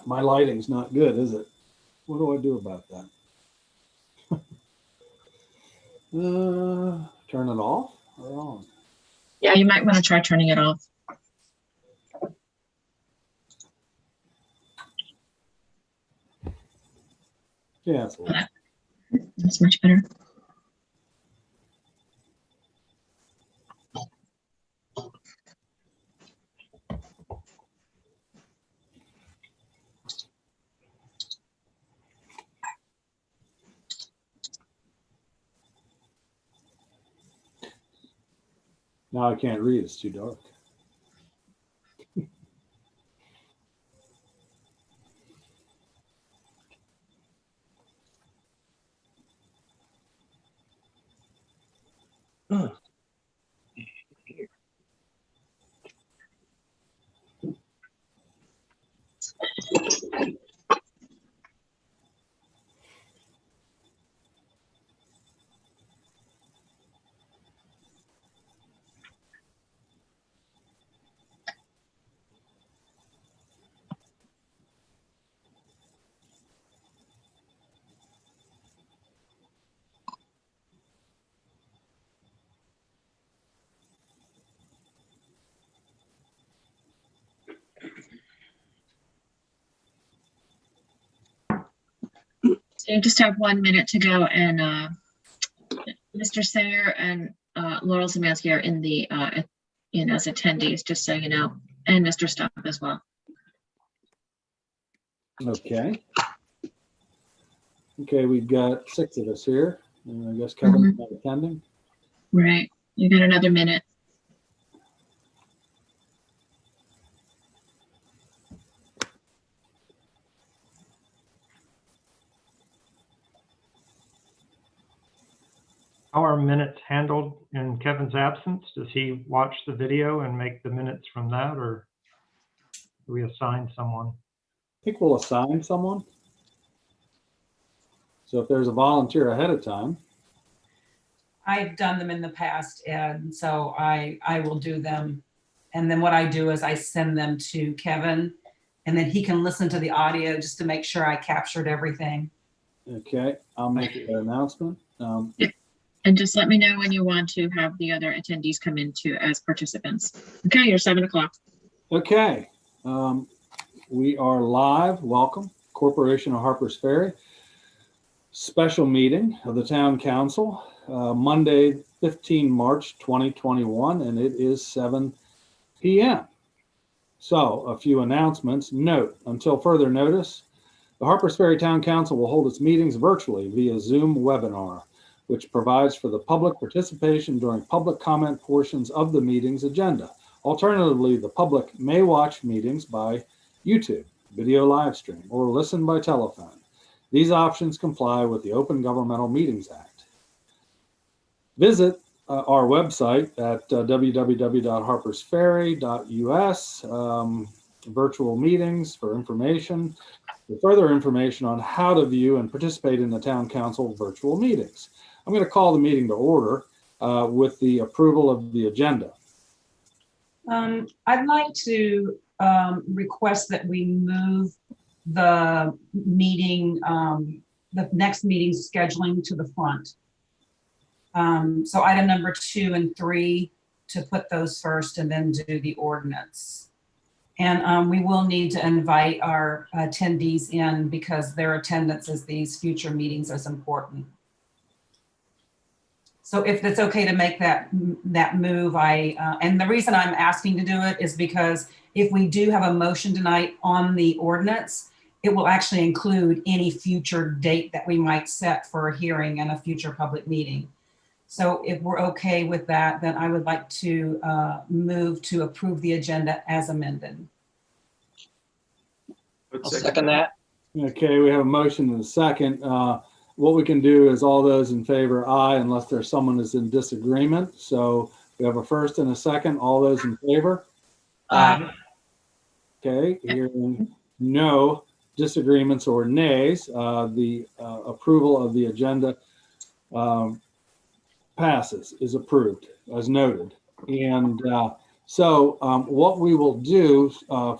My lighting's not good, is it? What do I do about that? Turn it off or on? Yeah, you might want to try turning it off. Yeah, That's much better. now I can't read. It's too dark. So you just have 1 minute to go, and Mr. Sayer and Laurel Zemansky are in the as attendees, just so you know, and Mr. Stubb as well. Okay. Okay, we've got 6 of us here. And I guess Kevin's not attending. Right. You got another minute. How are minutes handled in Kevin's absence? Does he watch the video and make the minutes from that, or do we assign someone? I think we'll assign someone. So if there's a volunteer ahead of time. I've done them in the past, and so I will do them. And then what I do is I send them to Kevin, and then he can listen to the audio just to make sure I captured everything. Okay, I'll make an announcement. And just let me know when you want to have the other attendees come in too as participants. Okay, you're 7 o'clock. Okay, we are live. Welcome, Corporation of Harpers Ferry. Special meeting of the Town Council, Monday, 15 March 2021, and it is 7 p.m. So, a few announcements. Note, until further notice, the Harpers Ferry Town Council will hold its meetings virtually via Zoom webinar, which provides for the public participation during public comment portions of the meeting's agenda. Alternatively, the public may watch meetings by YouTube, video live stream, or listen by telephone. These options comply with the Open Governmental Meetings Act. Visit our website at www.harpersferry.us, virtual meetings for information, for further information on how to view and participate in the Town Council virtual meetings. I'm going to call the meeting to order with the approval of the agenda. I'd like to request that we move the meeting, the next meeting scheduling to the front. So item number 2 and 3, to put those first and then do the ordinance. And we will need to invite our attendees in because their attendance at these future meetings is important. So if it's okay to make that move, and the reason I'm asking to do it is because if we do have a motion tonight on the ordinance, it will actually include any future date that we might set for a hearing and a future public meeting. So if we're okay with that, then I would like to move to approve the agenda as amended. I'll second that. Okay, we have a motion and a second. What we can do is all those in favor, aye, unless there's someone who's in disagreement. So we have a first and a second. All those in favor? Aye. Okay, hearing no disagreements or nays, the approval of the agenda passes, is approved as noted. And So what we will do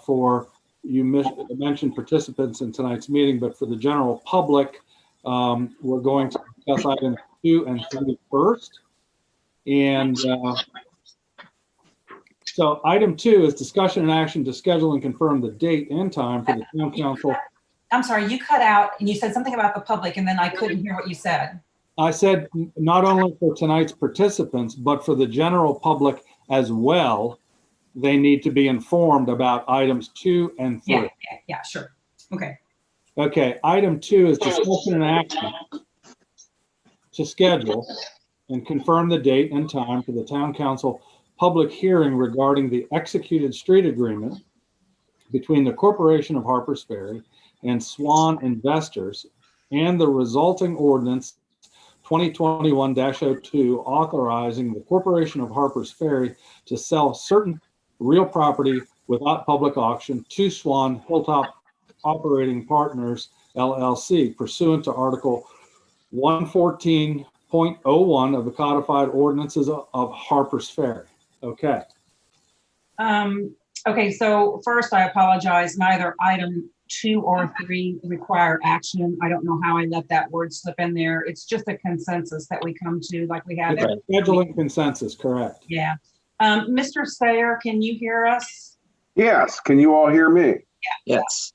for, you mentioned participants in tonight's meeting, but for the general public, we're going to discuss items 2 and 3 first. And so item 2 is discussion and action to schedule and confirm the date and time for the town council. I'm sorry, you cut out and you said something about the public and then I couldn't hear what you said. I said not only for tonight's participants, but for the general public as well. They need to be informed about items 2 and 3. Yeah, sure. Okay. Okay, item 2 is discussion and action to schedule and confirm the date and time for the town council public hearing regarding the executed street agreement between the Corporation of Harpers Ferry and Swan Investors and the resulting ordinance 2021-02 authorizing the Corporation of Harpers Ferry to sell certain real property without public auction to Swan Hilltop Operating Partners, LLC, pursuant to Article 114.01 of the codified ordinances of Harpers Ferry. Okay. Okay, so first I apologize, neither item 2 or 3 require action. I don't know how I let that word slip in there. It's just a consensus that we come to like we have. Okay. Scheduling consensus, correct. Yeah. Mr. Sayer, can you hear us? Yes, can you all hear me? Yes.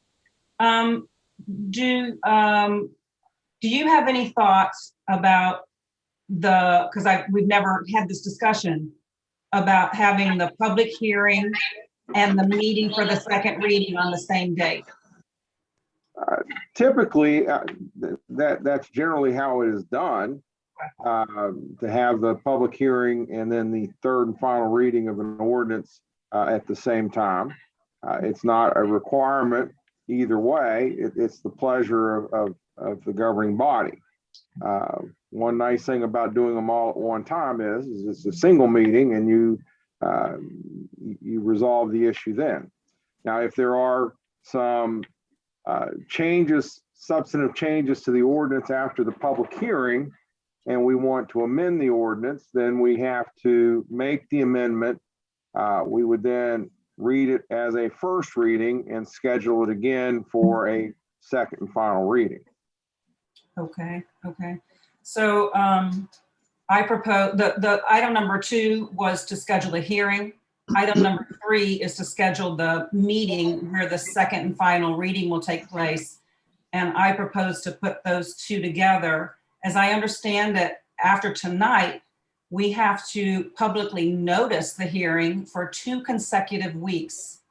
Do you have any thoughts about because we've never had this discussion about having the public hearing and the meeting for the second reading on the same date? Typically, that's generally how it is done, to have the public hearing and then the third and final reading of an ordinance at the same time. It's not a requirement either way. It's the pleasure of the governing body. One nice thing about doing them all at one time is it's a single meeting and you resolve the issue then. Now, if there are some substantive changes to the ordinance after the public hearing, and we want to amend the ordinance, then we have to make the amendment. We would then read it as a first reading and schedule it again for a second and final reading. Okay. So I propose the item number 2 was to schedule a hearing. Item number 3 is to schedule the meeting where the second and final reading will take place. And I propose to put those 2 together. As I understand that after tonight, we have to publicly notice the hearing for 2 consecutive weeks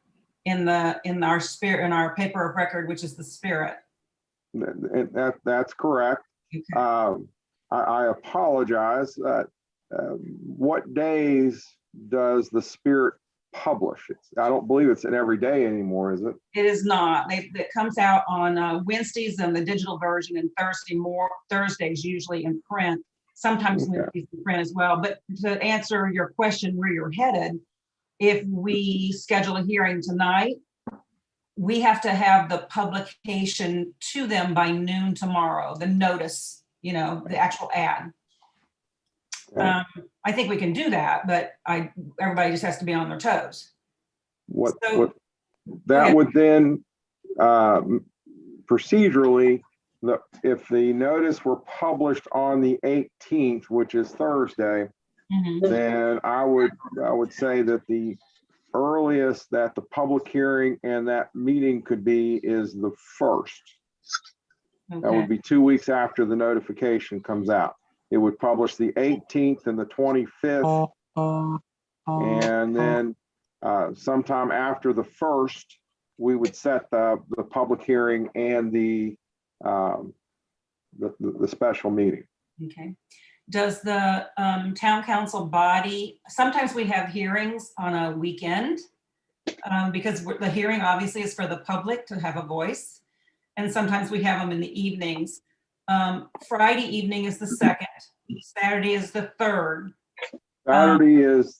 in our paper of record, which is the Spirit. That's correct. Okay. I apologize. What days does the Spirit publish? I don't believe it's an every day anymore, is it? It is not. It comes out on Wednesdays in the digital version and Thursdays usually in print, sometimes Wednesdays in print as well. But to answer your question where you're headed, if we schedule a hearing tonight, we have to have the publication to them by noon tomorrow, the notice, the actual ad. Okay. I think we can do that, but everybody just has to be on their toes. What that would then procedurally, if the notice were published on the 18th, which is Thursday, then I would say that the earliest that the public hearing and that meeting could be is the 1st. Okay. That would be 2 weeks after the notification comes out. It would publish the 18th and the 25th, and then sometime after the 1st, we would set the public hearing and the special meeting. Okay. Does the town council body, sometimes we have hearings on a weekend because the hearing obviously is for the public to have a voice. And sometimes we have them in the evenings. Friday evening is the 2nd. Saturday is the 3rd. Saturday is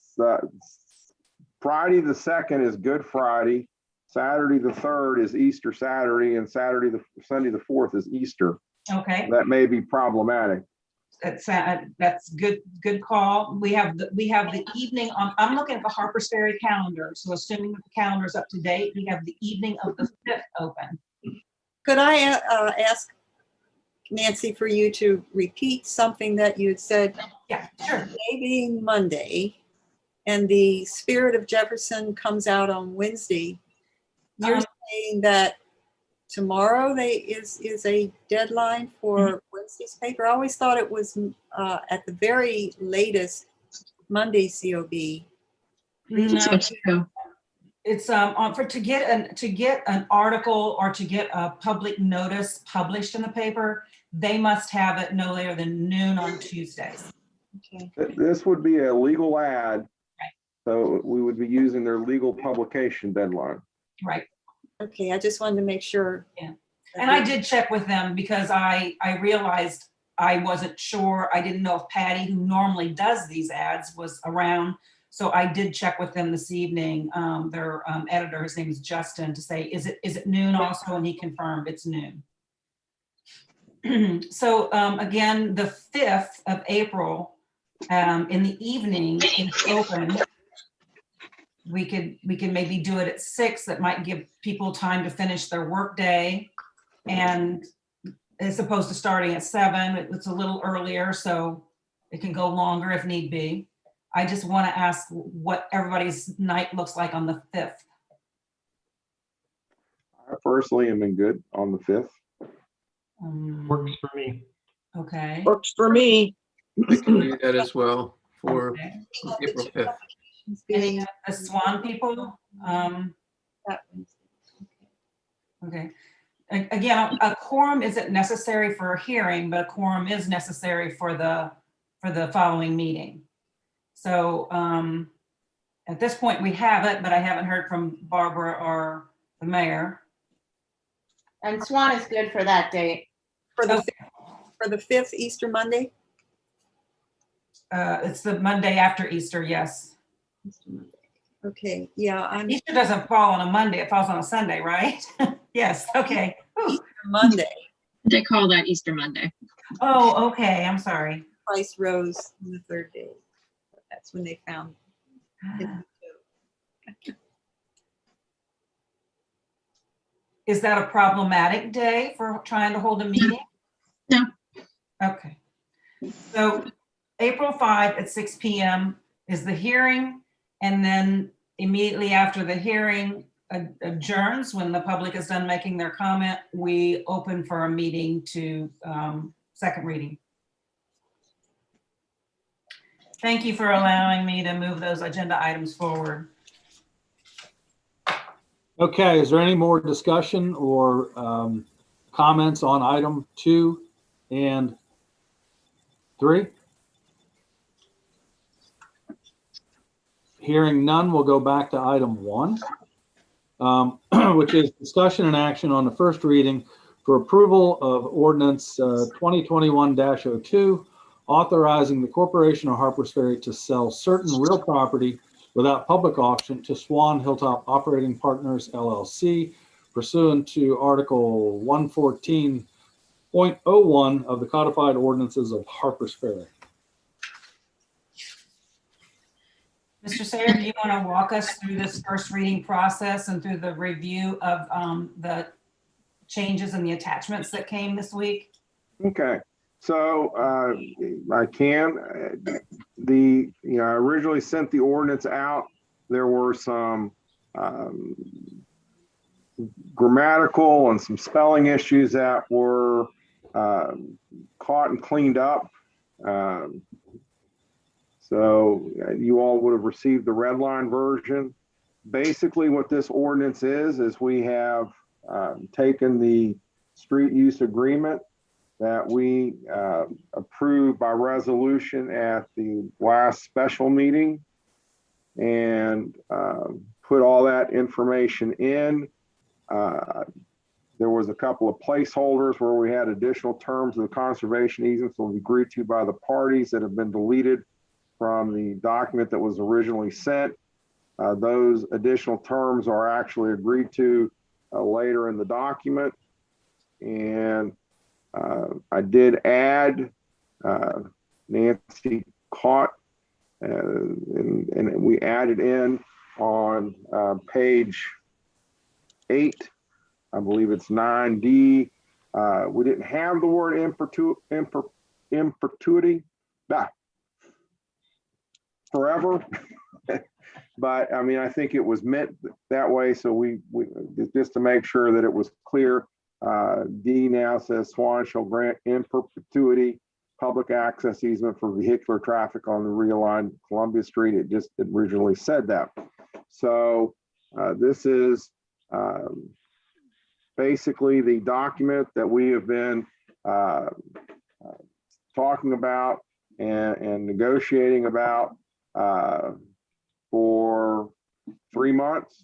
Friday the 2nd is Good Friday. Saturday the 3rd is Easter Saturday, and Sunday the 4th is Easter. Okay. That may be problematic. that's good call. We have the evening on, I'm looking at the Harpers Ferry calendar. So assuming that the calendar is up to date, we have the evening of the 5th open. Could I ask Nancy for you to repeat something that you had said? Yeah, sure. Maybe Monday, and the Spirit of Jefferson comes out on Wednesday. You're saying that tomorrow is a deadline for Wednesday's paper? I always thought it was at the very latest Monday COB. No, So true. it's to get an article or to get a public notice published in the paper, they must have it no later than noon on Tuesdays. Okay. This would be a legal ad. So we would be using their legal publication deadline. Right. Okay, I just wanted to make sure. Yeah. And I did check with them because I realized I wasn't sure. I didn't know if Patty, who normally does these ads, was around. So I did check with them this evening. Their editor, his name is Justin, to say, is it noon also? And he confirmed it's noon. So again, the 5th of April in the evening is open. We can maybe do it at 6. That might give people time to finish their work day, and as opposed to starting at 7, it's a little earlier, so it can go longer if need be. I just want to ask what everybody's night looks like on the 5th. I personally am in good on the 5th. Works for me. Okay. Works for me. I can do that as well for Okay. April 5th. Any of the Swan people? That Wednesday. Okay. Again, a quorum isn't necessary for a hearing, but a quorum is necessary for the following meeting. So at this point we have it, but I haven't heard from Barbara or the mayor. And Swan is good for that date. For the 5th, Easter Monday? It's the Monday after Easter, yes. Easter Monday. Okay, yeah, Easter doesn't fall on a Monday, it falls on a Sunday, right? Yes, okay. Whew. Monday. They call that Easter Monday. Oh, okay, I'm sorry. Price rose on the 3rd day. That's when they found it. Is that a problematic day for trying to hold a meeting? No. Okay. So April 5 at 6 p.m. is the hearing, and then immediately after the hearing adjourns, when the public is done making their comment, we open for a meeting to second reading. Thank you for allowing me to move those agenda items forward. Okay, is there any more discussion or comments on item 2 and 3? Hearing none, we'll go back to item 1, which is discussion and action on the first reading for approval of ordinance 2021-02, authorizing the Corporation of Harpers Ferry to sell certain real property without public auction to Swan Hilltop Operating Partners, LLC, pursuant to Article 114.01 of the Codified Ordinances of Harpers Ferry. Mr. Sayer, do you want to walk us through this first reading process and through the review of the changes and the attachments that came this week? Okay, so I can. I originally sent the ordinance out. There were some grammatical and some spelling issues that were caught and cleaned up. So you all would have received the red line version. Basically what this ordinance is we have taken the street use agreement that we approved by resolution at the last special meeting and put all that information in. There was a couple of placeholders where we had additional terms of the conservation easements will be agreed to by the parties that have been deleted from the document that was originally sent. Those additional terms are actually agreed to later in the document. And I did add Nancy caught, and we added in on page 8, I believe it's 9D. We didn't have the word in perpetuity, forever. But I mean, I think it was meant that way. So we just to make sure that it was clear, D now says Swan shall grant in perpetuity public access easement for vehicular traffic on the realigned Columbia Street. It just originally said that. So this is basically the document that we have been talking about and negotiating about for 3 months,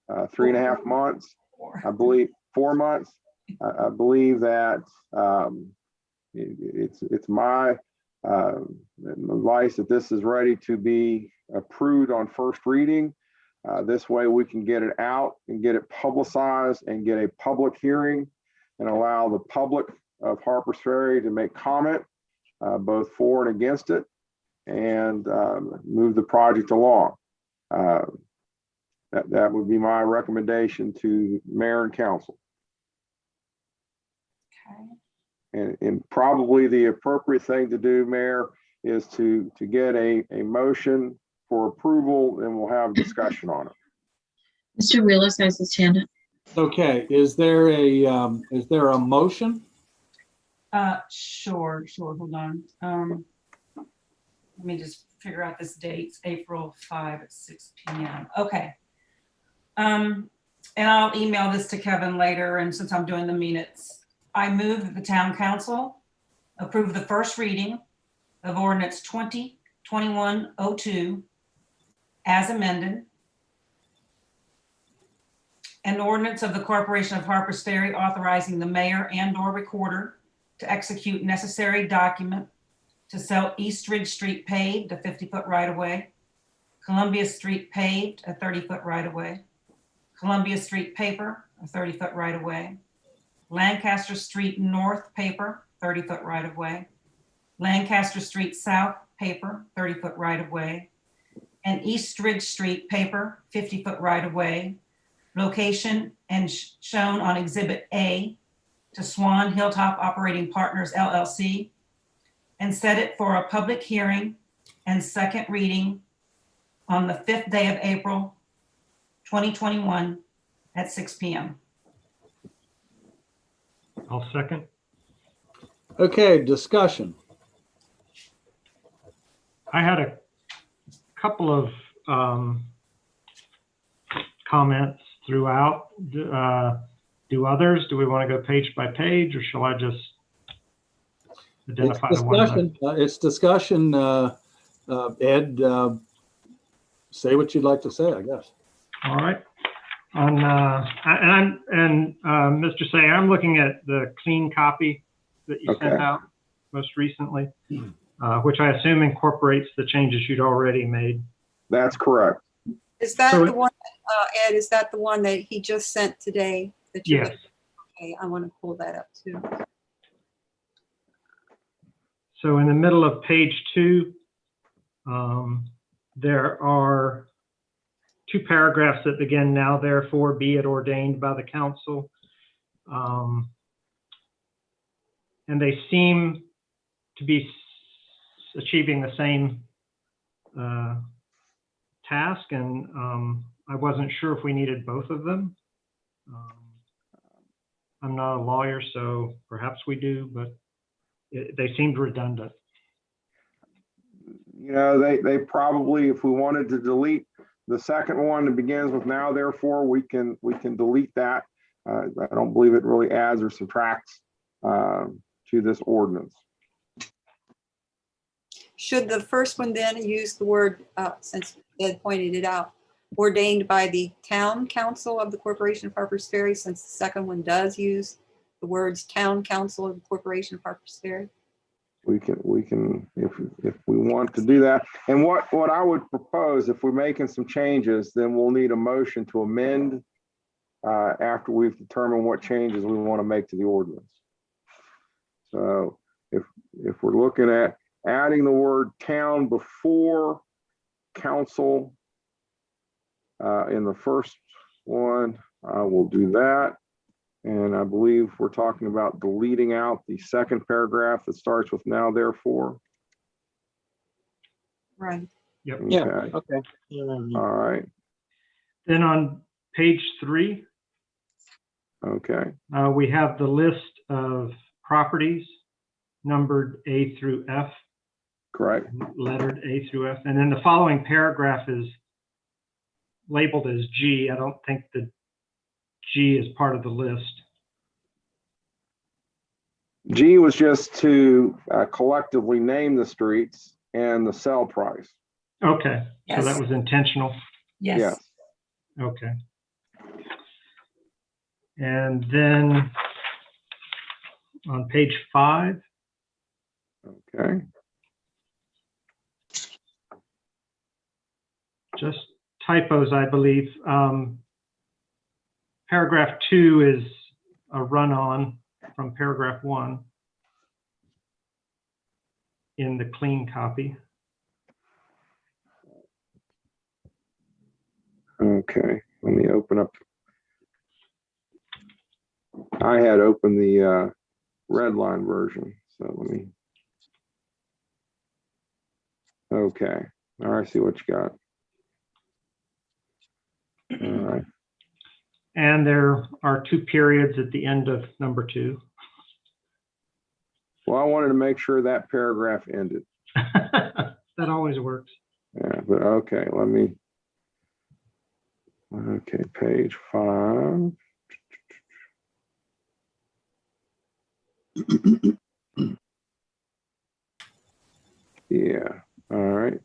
3.5 months, I believe 4 months. I believe that it's my advice that this is ready to be approved on first reading. This way we can get it out and get it publicized and get a public hearing and allow the public of Harpers Ferry to make comment, both for and against it, and move the project along. That would be my recommendation to mayor and council. Okay. And probably the appropriate thing to do, Mayor, is to get a motion for approval, and we'll have discussion on it. Mr. Wheeler has his hand up. Okay, is there a motion? Sure, hold on. Let me just figure out this date. It's April 5 at 6 p.m. Okay. And I'll email this to Kevin later, and since I'm doing the minutes, I move that the town council approve the first reading of ordinance 2021-02 as amended, an ordinance of the Corporation of Harpers Ferry authorizing the mayor and/or recorder to execute necessary document to sell East Ridge Street paved, a 50-foot right-of-way, Columbia Street paved, a 30-foot right-of-way, Columbia Street paper, a 30-foot right-of-way, Lancaster Street North paper, 30-foot right-of-way, Lancaster Street South paper, 30-foot right-of-way, and East Ridge Street paper, 50-foot right-of-way, location and shown on Exhibit A to Swan Hilltop Operating Partners, LLC, and set it for a public hearing and second reading on the 5th day of April, 2021 at 6 p.m. I'll second. Okay, discussion. I had a couple of comments throughout. Do others? Do we want to go page by page, or shall I just identify the one? It's discussion. Ed, say what you'd like to say, I guess. All right. Mr. Say, I'm looking at the clean copy that you sent out most recently, which I assume incorporates the changes you'd already made. That's correct. Is that the one, Ed, is that the one that he just sent today? That you Yes. Okay, I want to pull that up too. So in the middle of page 2, there are 2 paragraphs that begin, "Now therefore be it ordained by the council." And they seem to be achieving the same task, and I wasn't sure if we needed both of them. I'm not a lawyer, so perhaps we do, but they seemed redundant. You know, they probably, if we wanted to delete the second one that begins with "now therefore," we can delete that. I don't believe it really adds or subtracts to this ordinance. Should the first one then use the word, since Ed pointed it out, ordained by the town council of the Corporation of Harpers Ferry, since the second one does use the words town council of the Corporation of Harpers Ferry? We can if we want to do that. And what I would propose, if we're making some changes, then we'll need a motion to amend after we've determined what changes we want to make to the ordinance. So if we're looking at adding the word town before council in the first one, I will do that. And I believe we're talking about deleting out the second paragraph that starts with now therefore. Right. Yep. Yeah, Okay. okay. All right. Then on page 3, Okay. we have the list of properties numbered A through F, Correct. lettered A through F. And then the following paragraph is labeled as G. I don't think the G is part of the list. G was just to collectively name the streets and the sell price. Okay, so Yes. that was intentional. Yes. Yes. Okay. And then on page 5, Okay. just typos, I believe. Paragraph 2 is a run-on from paragraph 1 in the clean copy. Okay. Let me open up. I had opened the red line version. So let me. Okay. All right. See what you got. All right. And there are 2 periods at the end of number 2. Well, I wanted to make sure that paragraph ended. That always works. Yeah, but okay, let me. Okay, page 5. Yeah, all right,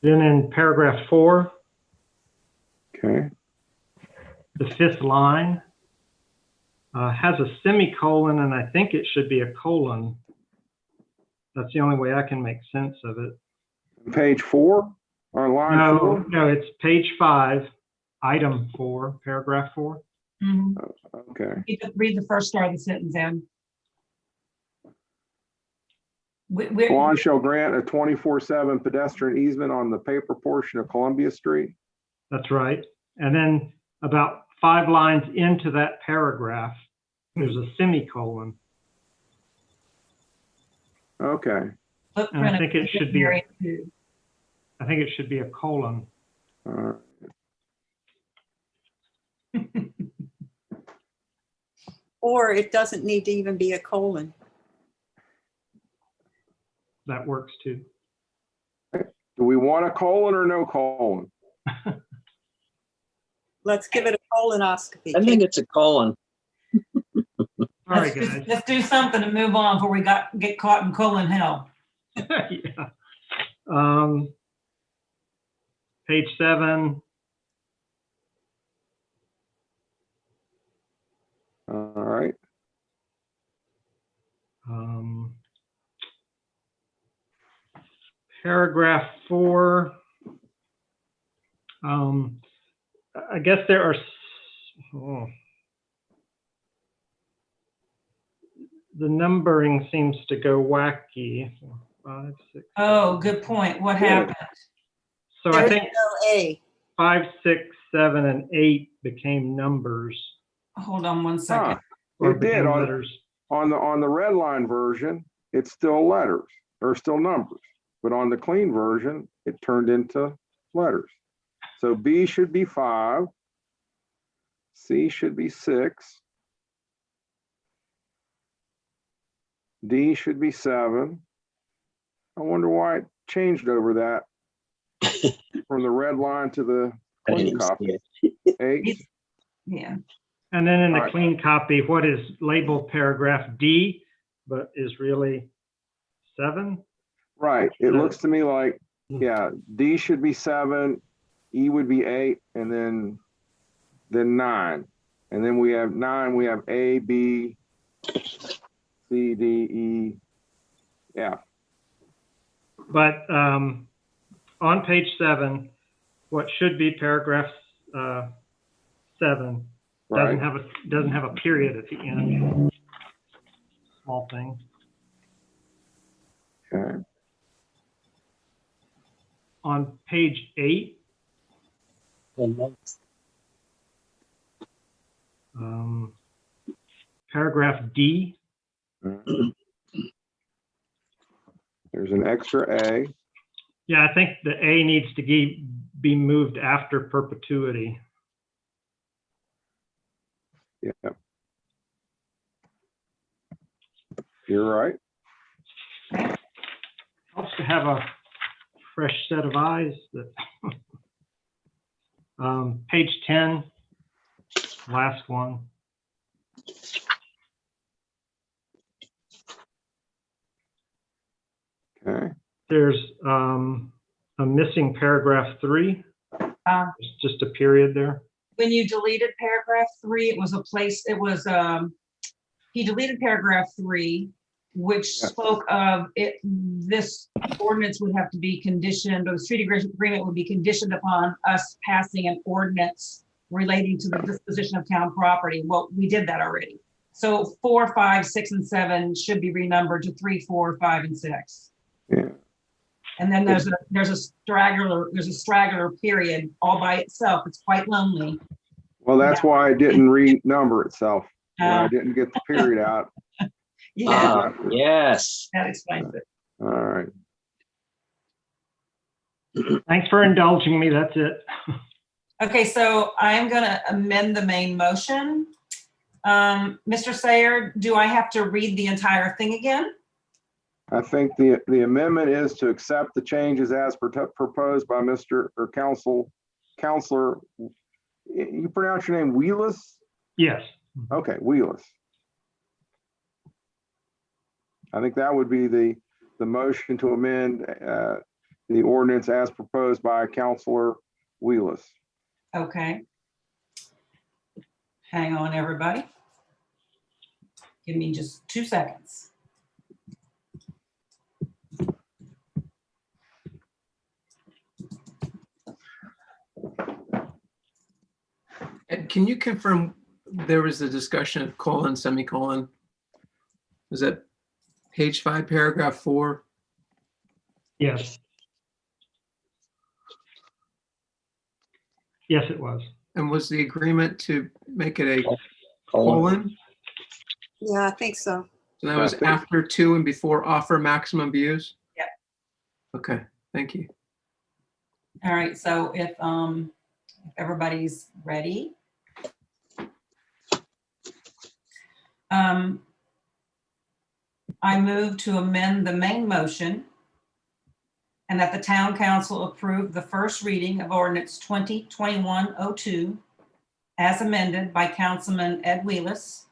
Then in paragraph 4, okay. the 5th line has a semicolon, and I think it should be a colon. That's the only way I can make sense of it. Page 4 on line 4? No, it's page 5, item 4, paragraph 4. Mhm. Okay, Read the first part of the sentence, Ed. We're, Swan shall grant a 24/7 pedestrian easement on the paper portion of Columbia Street. That's right. And then about 5 lines into that paragraph, there's a semicolon. Okay, And I think it should be, Very- I think it should be a colon. all right. Or it doesn't need to even be a colon. That works too. Do we want a colon or no colon? Let's give it a colonoscopy. I think it's a colon. All right, guys. Let's do something to move on before we get caught in colon hell. Yeah. Page 7. All right, Paragraph 4. I guess there are. The numbering seems to go wacky. 4, 5, 6. Oh, good point. What happened? So I There's think no A. 5, 6, 7, and 8 became numbers. Hold on one second. Or It did became on- letters. on the red line version, it's still letters or still numbers, but on the clean version, it turned into letters. So B should be 5, C should be 6, D should be 7. I wonder why it changed over that from the red line to the I clean didn't see copy. it. 8. Yeah. And then in the All right. clean copy, what is labeled paragraph D, but is really 7? Right. It looks to me like, yeah, D should be 7, E would be 8, and then 9. And then we have 9, we have A, B, C, D, E, F. But on page 7, what should be paragraph 7 Right. doesn't have a period at the end. Small thing. Okay. On page 8, paragraph D, There's an extra A. yeah, I think the A needs to be moved after perpetuity. Yeah. You're right. Helps to have a fresh set of eyes. That page 10, last one. Okay. There's a missing paragraph 3. It's just a period there. When you deleted paragraph 3, it was a place, it was, he deleted paragraph 3, which Yeah. spoke of it, this ordinance would have to be conditioned, or the street agreement would be conditioned upon us passing an ordinance relating to the disposition of town property. Well, we did that already. So 4, 5, 6, and 7 should be renumbered to 3, 4, 5, and 6. Yeah. And then there's a straggler period all by itself. It's quite lonely. Well, that's why I didn't renumber itself. When I Uh, didn't get the period out. Yeah, Yes. that explains it. All right. Thanks for indulging me. That's it. Okay, so I'm gonna amend the main motion. Mr. Sayer, do I have to read the entire thing again? I think the amendment is to accept the changes as proposed by Mr. or Counselor, you pronounce your name Wheelis? Yes. Okay, Wheelis. I think that would be the motion to amend the ordinance as proposed by Counselor Wheelis. Okay. Hang on, everybody. Give me just 2 seconds. And can you confirm there was a discussion of colon, semicolon? Was that page 5, paragraph 4? Yes. Yes, it was. And was the agreement to make it a colon? Yeah, I think so. So that was after 2 and before offer maximum views? Yep. Okay, thank you. All right, so if everybody's ready. I move to amend the main motion and that the town council approve the first reading of ordinance 2021-02 as amended by Councilman Ed Wheelis,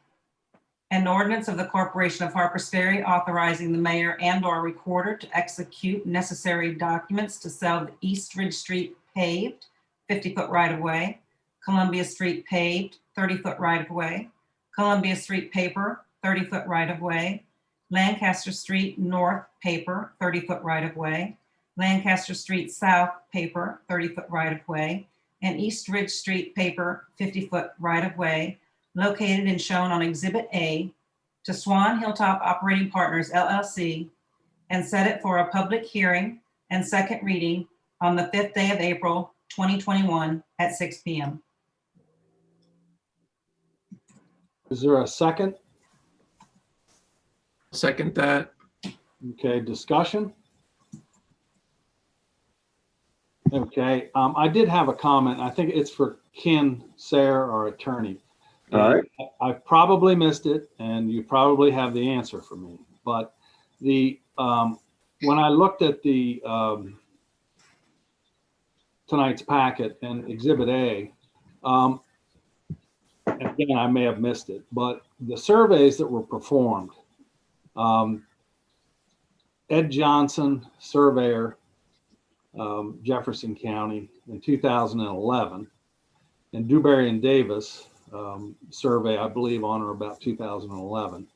an ordinance of the Corporation of Harpers Ferry authorizing the mayor and/or recorder to execute necessary documents to sell the East Ridge Street paved 50-foot right-of-way, Columbia Street paved 30-foot right-of-way, Columbia Street paper 30-foot right-of-way, Lancaster Street North paper 30-foot right-of-way, Lancaster Street South paper 30-foot right-of-way, and East Ridge Street paper 50-foot right-of-way located and shown on Exhibit A to Swan Hilltop Operating Partners LLC, and set it for a public hearing and second reading on the 5th day of April 2021 at 6 p.m. Is there a second? Second that. Okay, discussion? Okay, I did have a comment. I think it's for Ken Sayer, our attorney. All right. I probably missed it, and you probably have the answer for me. But the when I looked at the tonight's packet and Exhibit A, again, I may have missed it, but the surveys that were performed, Ed Johnson, surveyor, Jefferson County in 2011, and Dewberry and Davis, survey, I believe, on or about 2011,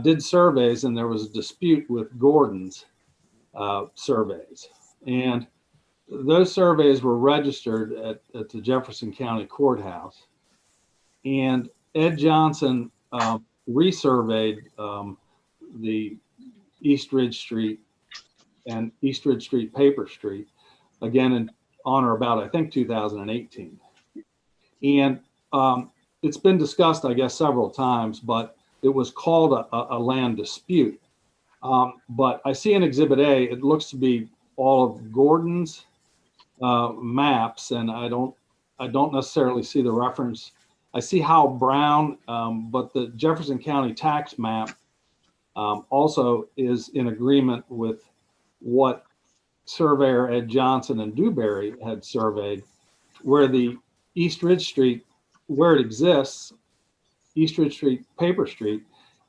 did surveys, and there was a dispute with Gordon's surveys. And those surveys were registered at the Jefferson County Courthouse. And Ed Johnson resurveyed the East Ridge Street and Eastridge Street, Paper Street, again on or about, I think, 2018. And it's been discussed, I guess, several times, but it was called a land dispute. But I see in Exhibit A, it looks to be all of Gordon's maps, and I don't necessarily see the reference. I see Hal Brown, but the Jefferson County tax map also is in agreement with what surveyor Ed Johnson and Dewberry had surveyed, where the East Ridge Street, where it exists, East Ridge Street, Paper Street,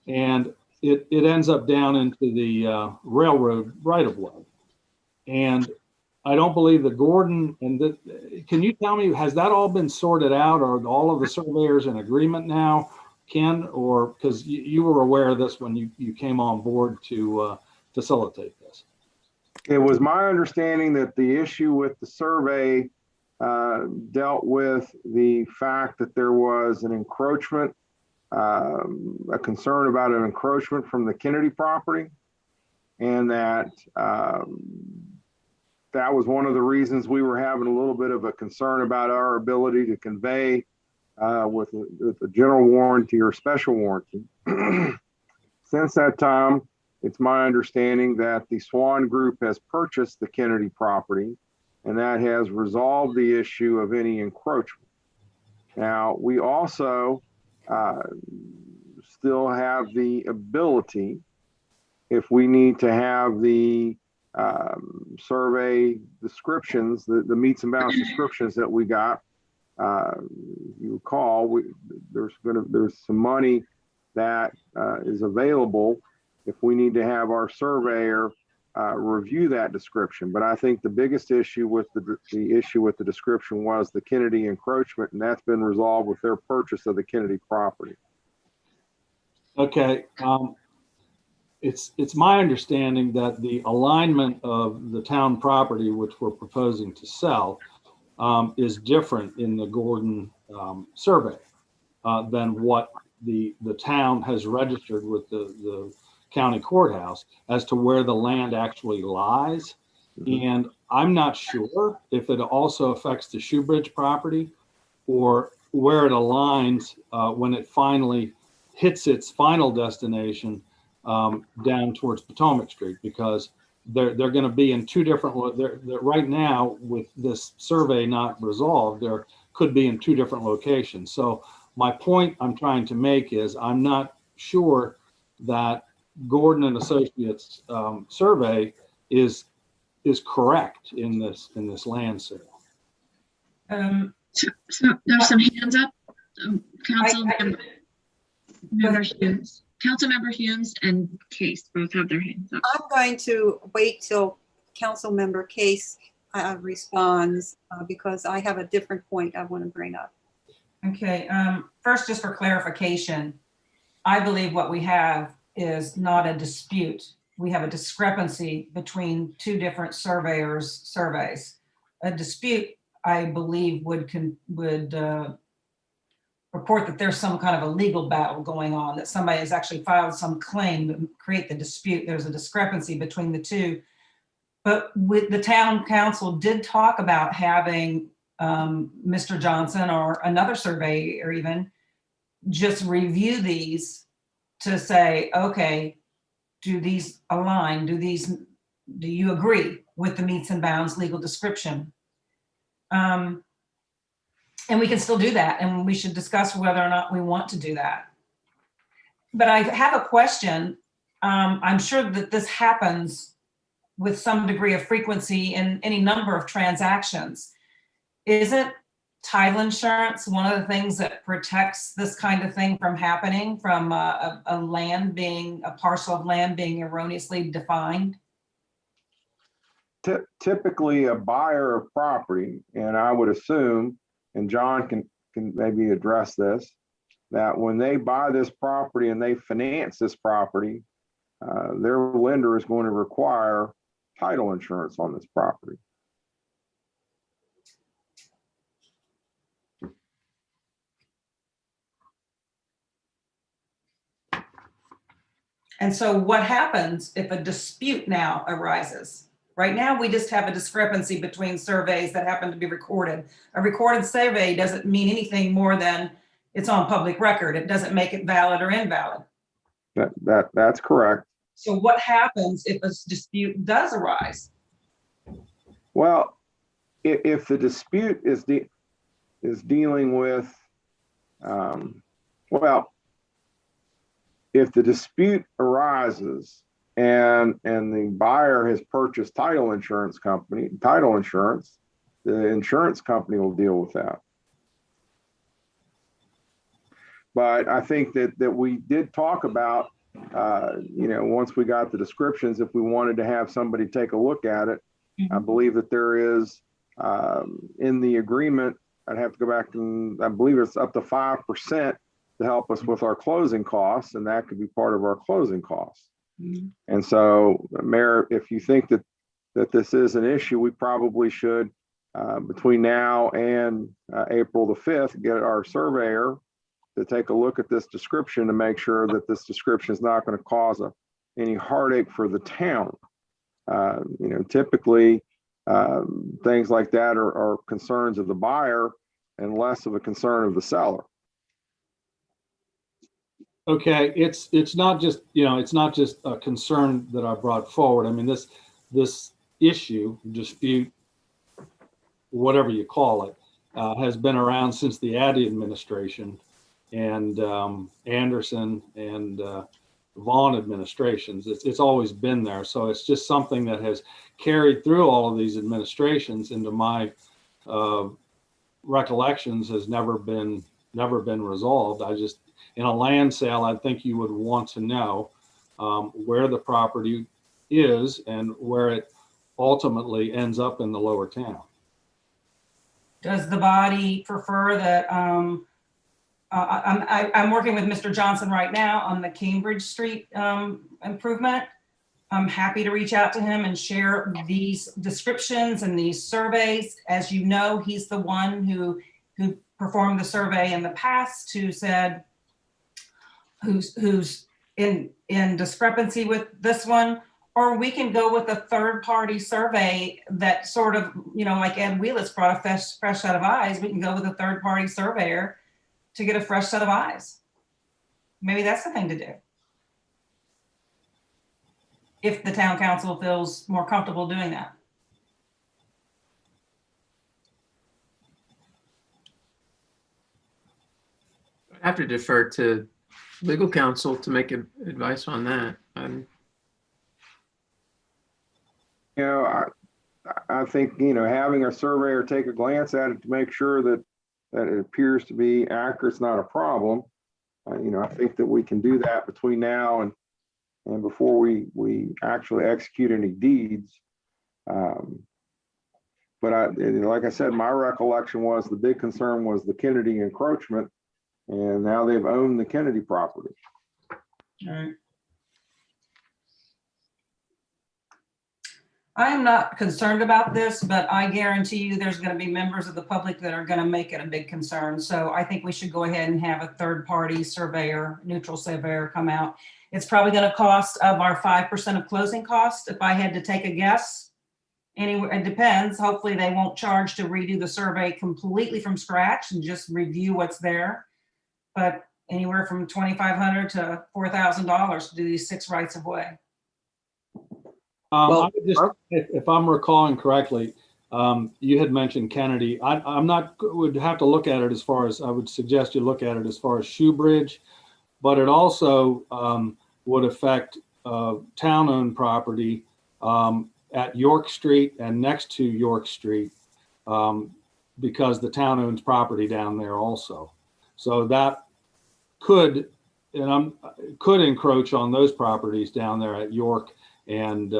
and it ends up down into the railroad right-of-way. And I don't believe that Gordon, can you tell me, has that all been sorted out? Are all of the surveyors in agreement now, Ken? Or, because you were aware of this when you came on board to facilitate this. It was my understanding that the issue with the survey dealt with the fact that there was an encroachment, a concern about an encroachment from the Kennedy property, and that that was one of the reasons we were having a little bit of a concern about our ability to convey with a general warranty or special warranty. Since that time, it's my understanding that the Swan Group has purchased the Kennedy property, and that has resolved the issue of any encroachment. Now, we also still have the ability, if we need to have the survey descriptions, the meets and bounds descriptions that we got. You recall, there's some money that is available if we need to have our surveyor review that description. But I think the biggest issue with the issue with the description was the Kennedy encroachment, and that's been resolved with their purchase of the Kennedy property. Okay. It's my understanding that the alignment of the town property, which we're proposing to sell, is different in the Gordon survey than what the town has registered with the county courthouse as to where the land actually lies. Mm-hmm. And I'm not sure if it also affects the Shoebridge property or where it aligns when it finally hits its final destination down towards Potomac Street, because they're going to be in two different, right now with this survey not resolved, there could be in two different locations. So my point I'm trying to make is I'm not sure that Gordon and Associates survey is correct in this land sale. So there's some hands up. Councilmember Humes and Case both have their hands up. I'm going to wait till Councilmember Case responds because I have a different point I want to bring up. Okay, first, just for clarification, I believe what we have is not a dispute. We have a discrepancy between two different surveyors' surveys. A dispute, I believe, would report that there's some kind of a legal battle going on, that somebody has actually filed some claim to create the dispute. There's a discrepancy between the two. But with the town council did talk about having Mr. Johnson or another surveyor even just review these to say, okay, do these align? Do you agree with the meets and bounds legal description? And we can still do that, and we should discuss whether or not we want to do that. But I have a question. I'm sure that this happens with some degree of frequency in any number of transactions. Isn't title insurance one of the things that protects this kind of thing from happening, from a parcel of land being erroneously defined? Typically, a buyer of property, and I would assume, and John can maybe address this, that when they buy this property and they finance this property, their lender is going to require title insurance on this property. And so what happens if a dispute now arises? Right now, we just have a discrepancy between surveys that happen to be recorded. A recorded survey doesn't mean anything more than it's on public record. It doesn't make it valid or invalid. That's correct. So what happens if a dispute does arise? Well, if the dispute is dealing with, well, if the dispute arises and the buyer has purchased title insurance, the insurance company will deal with that. But I think that we did talk about, once we got the descriptions, if we wanted to have somebody take a look at it. I believe that there is, in the agreement, I'd have to go back and I believe it's up to 5% to help us with our closing costs, and that could be part of our closing costs. And so, Mayor, if you think that this is an issue, we probably should, between now and April the 5th, get our surveyor to take a look at this description to make sure that this description is not going to cause any heartache for the town. Typically, things like that are concerns of the buyer and less of a concern of the seller. Okay, it's not just, it's not just a concern that I brought forward. I mean, this issue, dispute, whatever you call it, has been around since the Addy administration and Anderson and Vaughn administrations. It's always been there. So it's just something that has carried through all of these administrations. Into my recollections, has never been resolved. In a land sale, I think you would want to know where the property is and where it ultimately ends up in the lower town. Does the body prefer that, I'm working with Mr. Johnson right now on the Cambridge Street improvement. I'm happy to reach out to him and share these descriptions and these surveys. As you know, he's the one who performed the survey in the past, who said, who's in discrepancy with this one, or we can go with a third-party survey that sort of, like Ed Wheelis brought a fresh set of eyes. We can go with a third-party surveyor to get a fresh set of eyes. Maybe that's the thing to do, if the town council feels more comfortable doing that. I have to defer to legal counsel to make advice on that. I think, having a surveyor take a glance at it to make sure that it appears to be accurate is not a problem. I think that we can do that between now and before we actually execute any deeds. But like I said, my recollection was the big concern was the Kennedy encroachment, and now they've owned the Kennedy property. All right. I am not concerned about this, but I guarantee you there's going to be members of the public that are going to make it a big concern. So I think we should go ahead and have a third-party surveyor, neutral surveyor, come out. It's probably going to cost of our 5% of closing cost. If I had to take a guess, anywhere, it depends. Hopefully they won't charge to redo the survey completely from scratch and just review what's there. But anywhere from $2,500 to $4,000 to do these 6 rights of way. Well, If I'm recalling correctly, you had mentioned Kennedy. Would have to look at it as far as, I would suggest you look at it as far as Shoebridge, but it also would affect town-owned property at York Street and next to York Street, because the town owns property down there also. So that could encroach on those properties down there at York and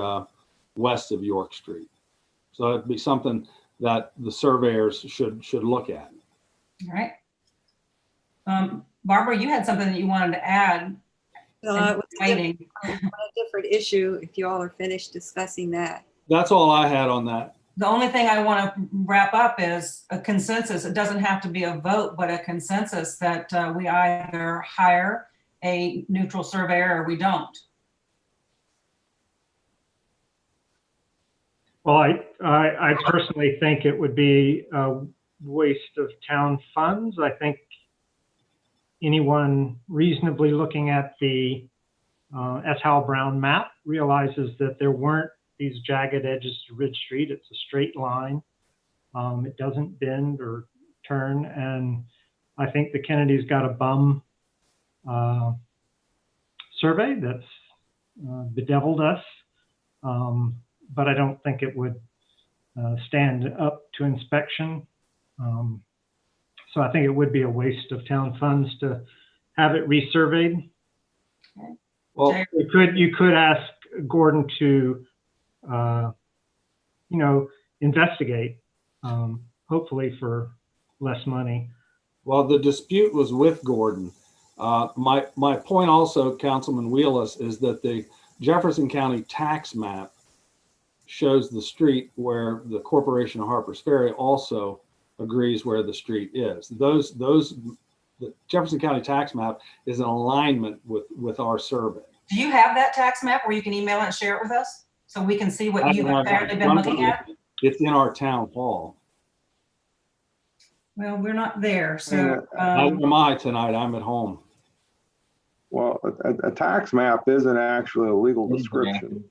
west of York Street. So it'd be something that the surveyors should look at. All right. Barbara, you had something that you wanted to add. No, it was Waiting. on a different issue, if you all are finished discussing that. That's all I had on that. The only thing I want to wrap up is a consensus. It doesn't have to be a vote, but a consensus that we either hire a neutral surveyor or we don't. Well, I personally think it would be a waste of town funds. I think anyone reasonably looking at the S. Howell Brown map realizes that there weren't these jagged edges to Ridge Street. It's a straight line. It doesn't bend or turn. And I think the Kennedys got a bum survey that's bedeviled us. But I don't think it would stand up to inspection. So I think it would be a waste of town funds to have it resurveyed. Well, You could ask Gordon to, investigate, hopefully for less money. well, the dispute was with Gordon. My point also, Councilman Wheelis, is that the Jefferson County tax map shows the street where the Corporation of Harpers Ferry also agrees where the street is. The Jefferson County tax map is in alignment with our survey. Do you have that tax map where you can email it and share it with us? So we can see what you've apparently been looking at? It's in our town hall. Well, we're not there, so. Neither am I tonight. I'm at home. Well, a tax map isn't actually a legal description,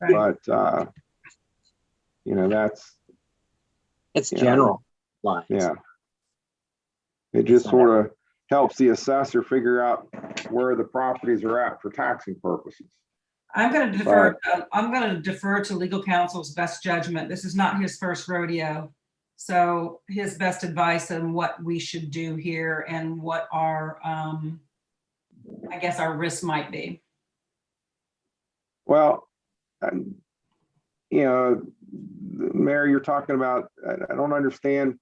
Right. but, that's, It's Yeah. general lines. yeah. It just sort of helps the assessor figure out where the properties are at for taxing purposes. I'm going to defer to legal counsel's best judgment. This is not his first rodeo. So his best advice on what we should do here and what our, I guess our risk might be. Well, Mayor, you're talking about, I don't understand.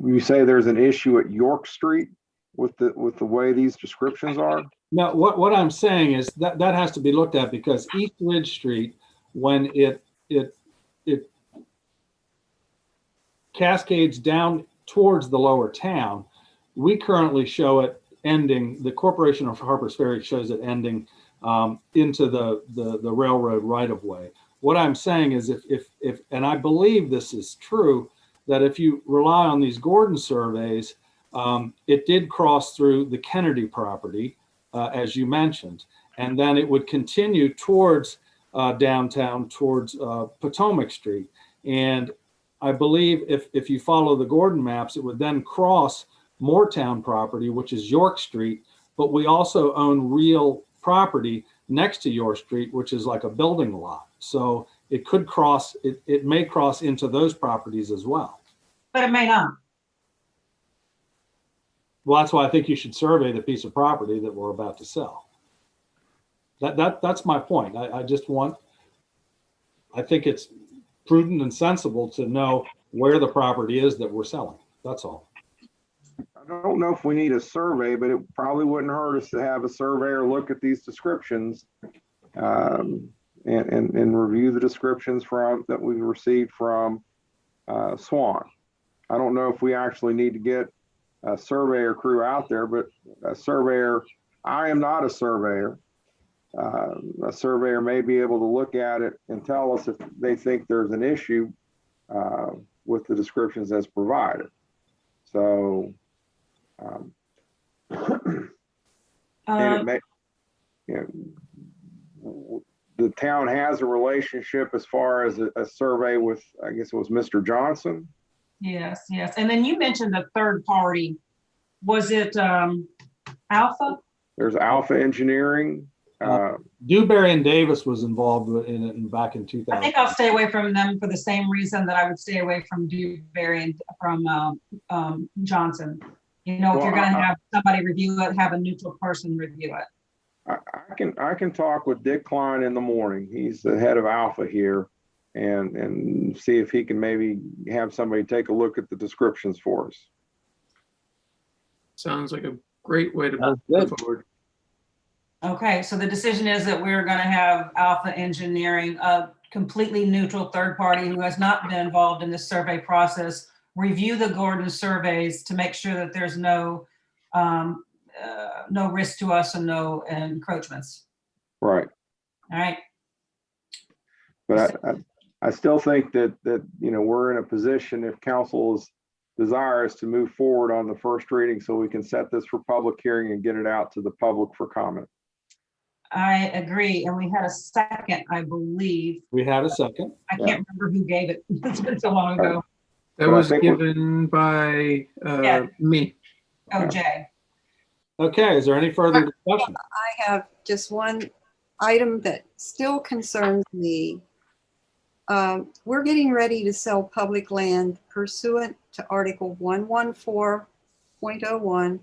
You say there's an issue at York Street with the way these descriptions are? No, what I'm saying is that has to be looked at because East Ridge Street, when it cascades down towards the lower town, we currently show it ending, the Corporation of Harpers Ferry shows it ending into the railroad right of way. What I'm saying is if, and I believe this is true, that if you rely on these Gordon surveys, it did cross through the Kennedy property, as you mentioned, and then it would continue towards downtown, towards Potomac Street. And I believe if you follow the Gordon maps, it would then cross Moortown property, which is York Street, but we also own real property next to York Street, which is like a building lot. So it could cross, it may cross into those properties as well. But it may not. Well, that's why I think you should survey the piece of property that we're about to sell. That's my point. I think it's prudent and sensible to know where the property is that we're selling. That's all. I don't know if we need a survey, but it probably wouldn't hurt us to have a surveyor look at these descriptions and review the descriptions that we received from Swan. I don't know if we actually need to get a surveyor crew out there, but a surveyor, I am not a surveyor. A surveyor may be able to look at it and tell us if they think there's an issue with the descriptions as provided. So, and it may, the town has a relationship as far as a survey with, I guess it was Mr. Johnson. Yes, yes. And then you mentioned a third party. Was it Alpha? There's Alpha Engineering. Dewberry and Davis was involved in it back in 2000. I think I'll stay away from them for the same reason that I would stay away from Dewberry and from Johnson. If you're going to have somebody review it, have a neutral person review it. I can talk with Dick Klein in the morning. He's the head of Alpha here, and see if he can maybe have somebody take a look at the descriptions for us. Sounds like a great way to Sounds move good. forward. Okay, so the decision is that we're going to have Alpha Engineering, a completely neutral third party who has not been involved in the survey process, review the Gordon surveys to make sure that there's no risk to us and no encroachments. Right. All right. But I still think that, we're in a position, if council is desirous, to move forward on the first reading so we can set this for public hearing and get it out to the public for comment. I agree. And we had a second, I believe. We had a second. I can't remember who gave it. It's been so long ago. That Well, I was think given by Yeah. me. Oh, Jay. Okay, is there any further discussion? I have just one item that still concerns me. We're getting ready to sell public land pursuant to Article 114.01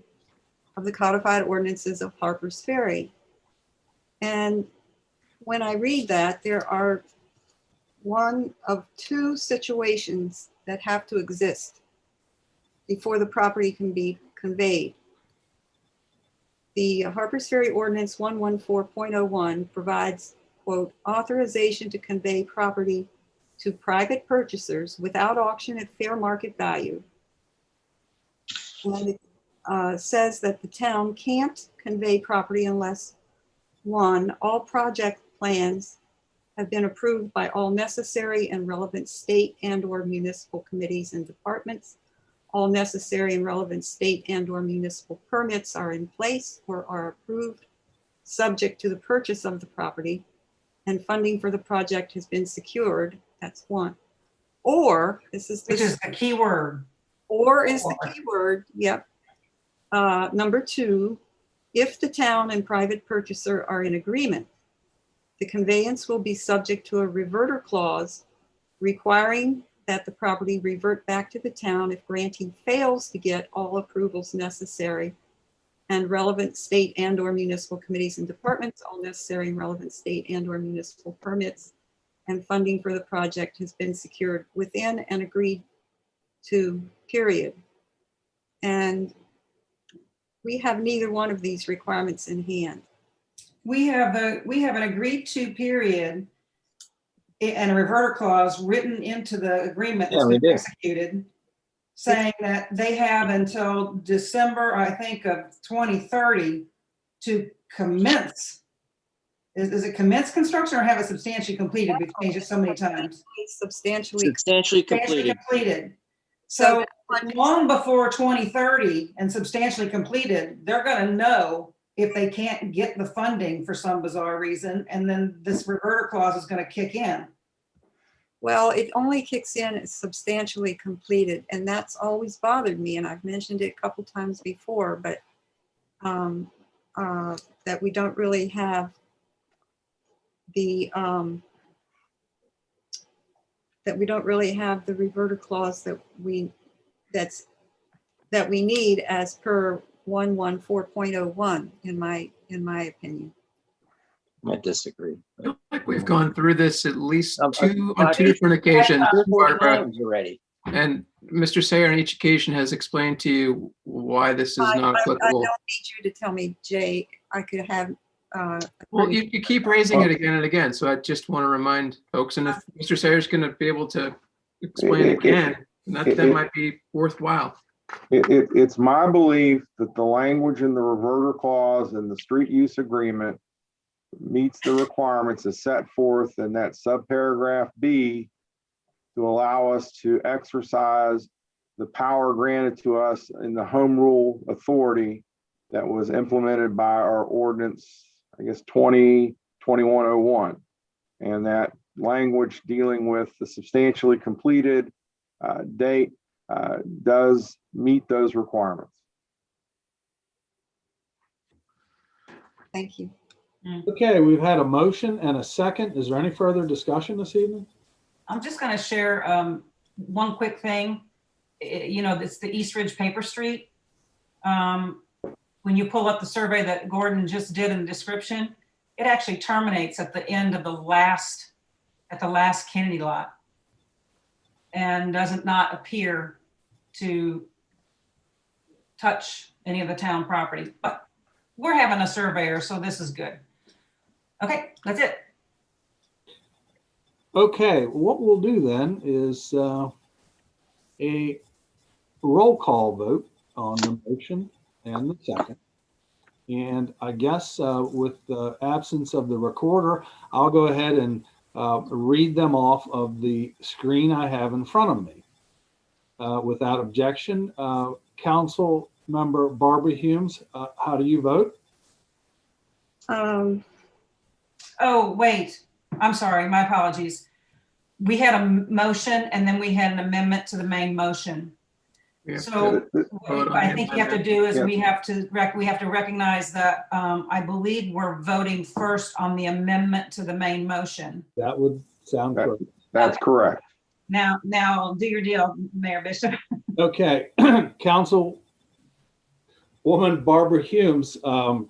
of the codified ordinances of Harpers Ferry. And when I read that, there are one of two situations that have to exist before the property can be conveyed. The Harpers Ferry Ordinance 114.01 provides, quote, authorization to convey property to private purchasers without auction at fair market value. And it says that the town can't convey property unless, one, all project plans have been approved by all necessary and relevant state and/or municipal committees and departments. All necessary and relevant state and/or municipal permits are in place or are approved, subject to the purchase of the property, and funding for the project has been secured. That's one. Or, this is Which is the key word. or is the key word, yep. Number two, if the town and private purchaser are in agreement, the conveyance will be subject to a reverter clause requiring that the property revert back to the town if grantee fails to get all approvals necessary and relevant state and/or municipal committees and departments, all necessary and relevant state and/or municipal permits, and funding for the project has been secured within and agreed to, period. And we have neither one of these requirements in hand. We have an agreed to period and a reverter clause written into the agreement that's Yeah, we been do. executed, saying that they have until December, I think, of 2030 to commence. Is it commence construction or have it substantially completed? We've changed it so many times. Substantially. Substantially Substantially completed. completed. So long before 2030 and substantially completed, they're gonna know if they can't get the funding for some bizarre reason, and then this reverter clause is gonna kick in. Well, it only kicks in as substantially completed, and that's always bothered me, and I've mentioned it a couple times before, but that we don't really have the reverter clause that we need as per 114.01 in my opinion. I disagree. I feel like we've gone through this at least Um, on two different occasions, 4 Barbara. times already. And Mr. Sayer on each occasion has explained to you why this is not I applicable. don't need you to tell me, Jay. I could have. Well, you keep raising it again and again, so I just want to remind folks, and if Mr. Sayer's going to be able to explain it again, that might be worthwhile. It's my belief that the language in the reverter clause and the street use agreement meets the requirements as set forth in that subparagraph B to allow us to exercise the power granted to us in the home rule authority that was implemented by our ordinance, I guess, 2021-01. And that language dealing with the substantially completed date does meet those requirements. Thank you. Okay, we've had a motion and a second. Is there any further discussion this evening? I'm just gonna share one quick thing. It's the East Ridge Paper Street. When you pull up the survey that Gordon just did in the description, it actually terminates at the end of the last Kennedy lot and does not appear to touch any of the town property. But we're having a surveyor, so this is good. Okay, that's it. Okay, what we'll do then is a roll call vote on the motion and the second. And I guess with the absence of the recorder, I'll go ahead and read them off of the screen I have in front of me. Without objection, Council Member Barbara Humes, how do you vote? Oh, wait, I'm sorry, my apologies. We had a motion and then we had an amendment to the main motion. We have So to vote on I the think you have to amendment. do is Yeah. we have to recognize that, I believe we're voting first on the amendment to the main motion. That would sound That- correct. That's correct. Now do your deal, Mayor Bishop. Okay, Councilwoman Barbara Humes, how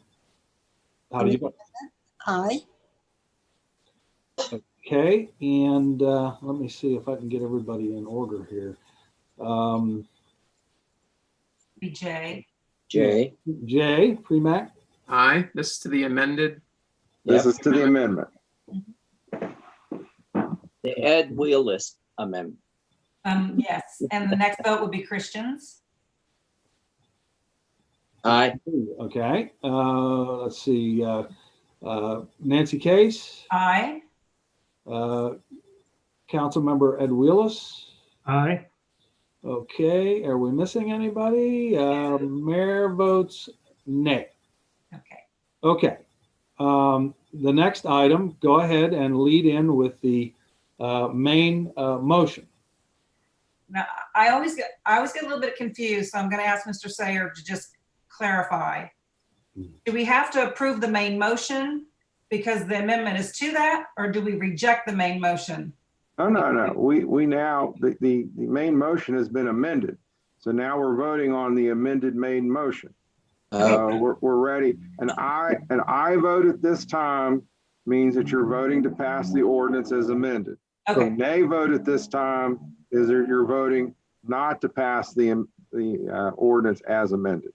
do you vote? Aye. Okay, and let me see if I can get everybody in order here. BJ, Jay, Jay, Premack, Aye, this is to the amended. This Yep. is to the amendment. the Ed Wheelis amendment. yes, and the next vote would be Christians. Aye, okay, let's see, Nancy Case, Aye. Councilmember Ed Wheelis. Aye. Okay, are we missing anybody? Mayor votes nay. Okay. Okay. The next item, go ahead and lead in with the main motion. Now, I always get a little bit confused, so I'm going to ask Mr. Sayer to just clarify. Do we have to approve the main motion because the amendment is to that, or do we reject the main motion? No. We now, the main motion has been amended. So now we're voting on the amended main motion. We're ready. And I vote at this time means that you're voting to pass the ordinance as amended. So Okay, nay vote at this time is that you're voting not to pass the ordinance as amended.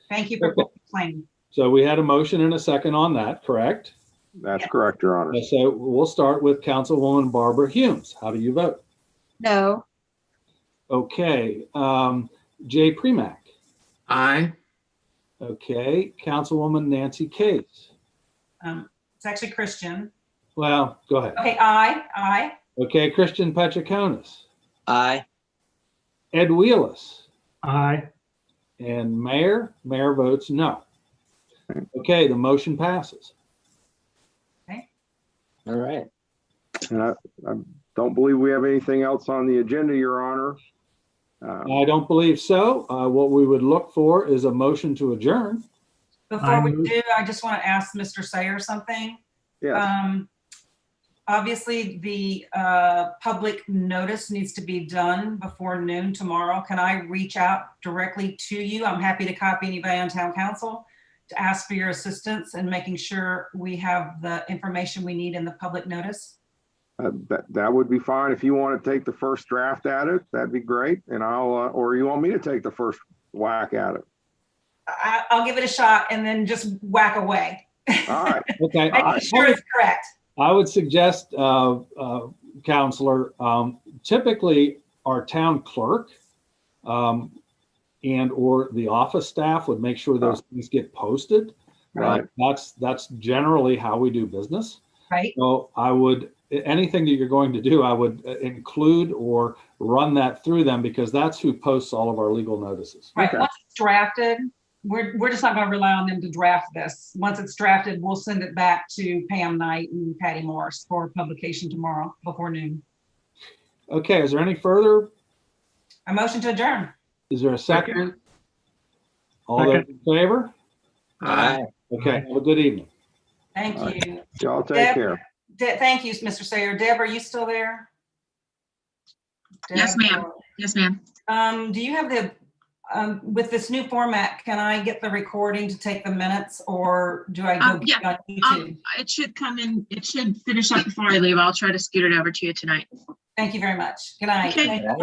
thank you for Okay. explaining. So we had a motion and a second on that, correct? That's correct, Your Honor. So we'll start with Councilwoman Barbara Humes. How do you vote? No. Okay, Jay Premack. Aye, Okay, Councilwoman Nancy Case. It's actually Christian. Well, go ahead. Okay, aye. Okay, Christian Petraconis, aye, Ed Wheelis, Aye. and Mayor votes no. Okay, the motion passes. all right. And I don't believe we have anything else on the agenda, Your Honor. I don't believe so. What we would look for is a motion to adjourn. Before we move- do, I just want to ask Mr. Sayer something. Yes, Obviously, the public notice needs to be done before noon tomorrow. Can I reach out directly to you? I'm happy to copy anybody on town council to ask for your assistance in making sure we have the information we need in the public notice. that would be fine. If you want to take the first draft at it, that'd be great. And or you want me to take the first whack at it? I'll give it a shot and then just whack away. All right. Okay. Making sure it's correct. I would suggest, Counselor, typically our town clerk and or the office staff would make sure those things get posted. Right. That's generally how we do business. Right. So I would, anything that you're going to do, I would include or run that through them because that's who posts all of our legal notices. Right, Okay. once it's drafted, we're just not gonna rely on them to draft this. Once it's drafted, we'll send it back to Pam Knight and Patty Morris for publication tomorrow before noon. Okay, is there any further? A motion to adjourn. Is there a second? second. All those in favor? Aye. Okay, have a good evening. Thank All right. you. Y'all take Deb? care. Thank you, Mr. Sayer. Deb, are you still there? Yes, Deb, ma'am. Yes, ma'am. Do you have the, with this new format, can I get the recording to take the minutes or do I go Yeah, on YouTube? It should come in, it should finish up before I leave. I'll try to scoot it over to you tonight. Thank you very much. Good night. Okay. Thank you for